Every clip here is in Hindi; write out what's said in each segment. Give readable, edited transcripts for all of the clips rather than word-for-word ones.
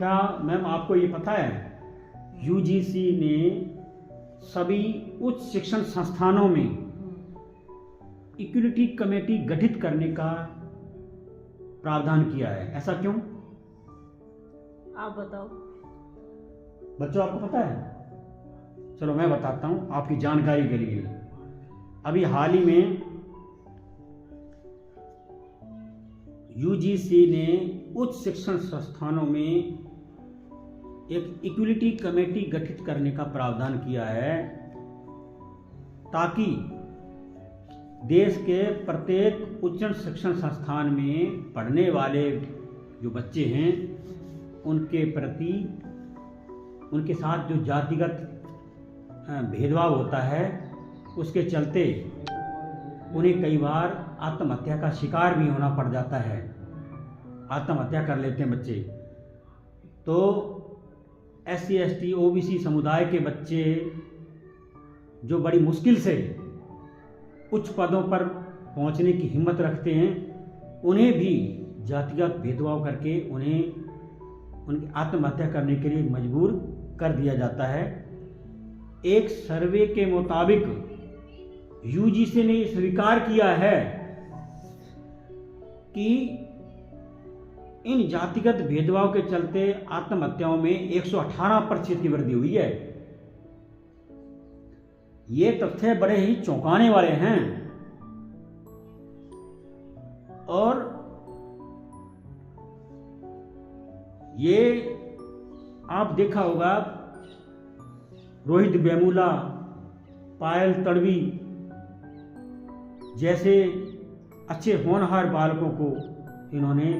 क्या मैम आपको ये पता है, यूजीसी ने सभी उच्च शिक्षण संस्थानों में इक्विटी कमेटी गठित करने का प्रावधान किया है। ऐसा क्यों? आप बताओ। बच्चों आपको पता है? चलो मैं बताता हूं आपकी जानकारी के लिए। अभी हाल ही में यूजीसी ने उच्च शिक्षण संस्थानों में एक इक्विटी कमेटी गठित करने का प्रावधान किया है, ताकि देश के प्रत्येक उच्च शिक्षण संस्थान में पढ़ने वाले जो बच्चे हैं उनके प्रति, उनके साथ जो जातिगत भेदभाव होता है उसके चलते उन्हें कई बार आत्महत्या का शिकार भी होना पड़ जाता है, आत्महत्या कर लेते हैं बच्चे। तो SC ST OBC समुदाय के बच्चे जो बड़ी मुश्किल से उच्च पदों पर पहुंचने की हिम्मत रखते हैं, उन्हें भी जातिगत भेदभाव करके उन्हें उनकी आत्महत्या करने के लिए मजबूर कर दिया जाता है। एक सर्वे के मुताबिक यूजीसी ने स्वीकार किया है कि इन जातिगत भेदभाव के चलते आत्महत्याओं में 118% की वृद्धि हुई है। ये तथ्य बड़े ही चौंकाने वाले हैं। और ये आप देखा होगा, रोहित वेमुला, पायल तड़वी जैसे अच्छे होनहार बालकों को इन्होंने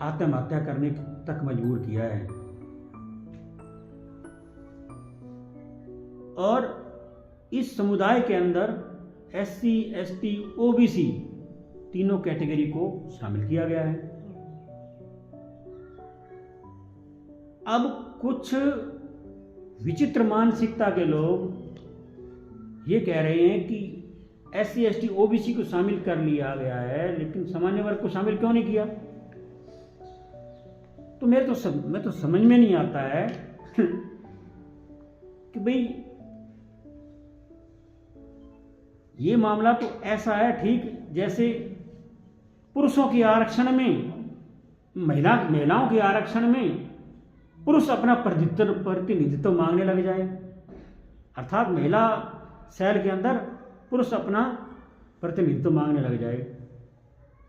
आत्महत्या करने तक मजबूर किया है। और इस समुदाय के अंदर SC ST OBC तीनों कैटेगरी को शामिल किया गया है। अब कुछ विचित्र मानसिकता के लोग ये कह रहे हैं कि SC ST OBC को शामिल कर लिया गया है, लेकिन सामान्य वर्ग को शामिल क्यों नहीं किया? तो मैं तो समझ में नहीं आता है कि भाई ये मामला तो ऐसा है, ठीक जैसे पुरुषों के आरक्षण में, महिलाओं के आरक्षण में पुरुष अपना प्रतिनिधित्व मांगने लग जाए, अर्थात महिला सेल के अंदर पुरुष अपना प्रतिनिधित्व मांगने लग जाए।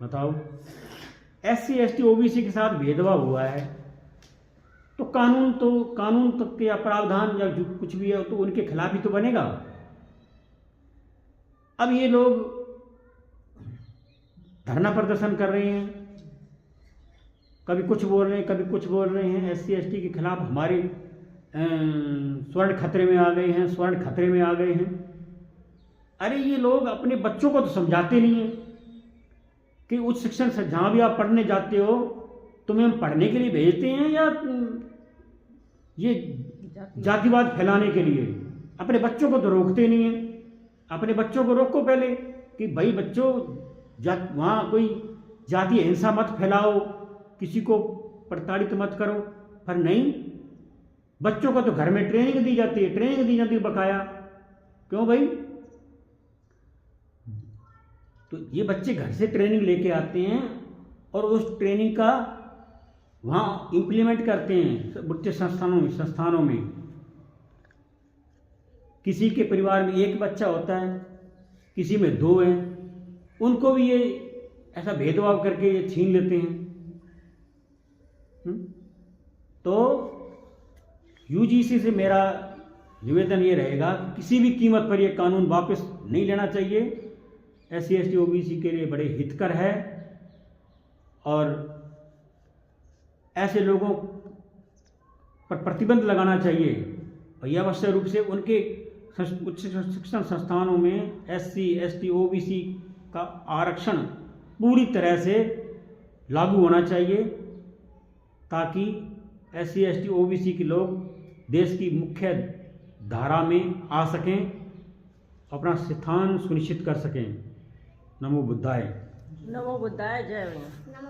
बताओ, SC ST OBC के साथ भेदभाव हुआ है तो कानून तक या प्रावधान या जो कुछ भी है तो उनके खिलाफ ही तो बनेगा। अब ये लोग धरना प्रदर्शन कर रहे हैं, कभी कुछ बोल रहे हैं, कभी कुछ बोल रहे हैं। SC ST के खिलाफ हमारे स्वर्ण खतरे में आ गए हैं, स्वर्ण खतरे में आ गए हैं। अरे ये लोग अपने बच्चों को तो समझाते नहीं हैं कि उच्च शिक्षण से जहाँ भी आप पढ़ने जाते हो तुम्हें हम पढ़ने के लिए भेजते हैं या ये जातिवाद फैलाने के लिए। अपने बच्चों को तो रोकते नहीं हैं। अपने बच्चों को रोको पहले कि भाई बच्चों वहाँ कोई जातीय हिंसा मत फैलाओ, किसी को प्रताड़ित मत करो। पर नहीं, बच्चों को तो घर में ट्रेनिंग दी जाती है, बकाया। क्यों भाई? तो ये बच्चे घर से ट्रेनिंग लेके आते हैं और उस ट्रेनिंग का वहाँ इम्प्लीमेंट करते हैं उच्च संस्थानों में। किसी के परिवार में एक बच्चा होता है, किसी में 2 हैं, उनको भी ये ऐसा भेदभाव करके ये छीन लेते हैं। तो यूजीसी से मेरा निवेदन ये रहेगा, किसी भी कीमत पर ये कानून वापस नहीं लेना चाहिए। SC ST OBC के लिए बड़े हितकर है और ऐसे लोगों पर प्रतिबंध लगाना चाहिए। और यह आवश्यक रूप से उनके उच्च शिक्षण संस्थानों में SC ST OBC का आरक्षण पूरी तरह से लागू होना चाहिए, ताकि SC ST OBC के लोग देश की मुख्य धारा में आ सकें, अपना स्थान सुनिश्चित कर सकें। नमो बुद्धाय। नमो बुद्धाय। जय भैया।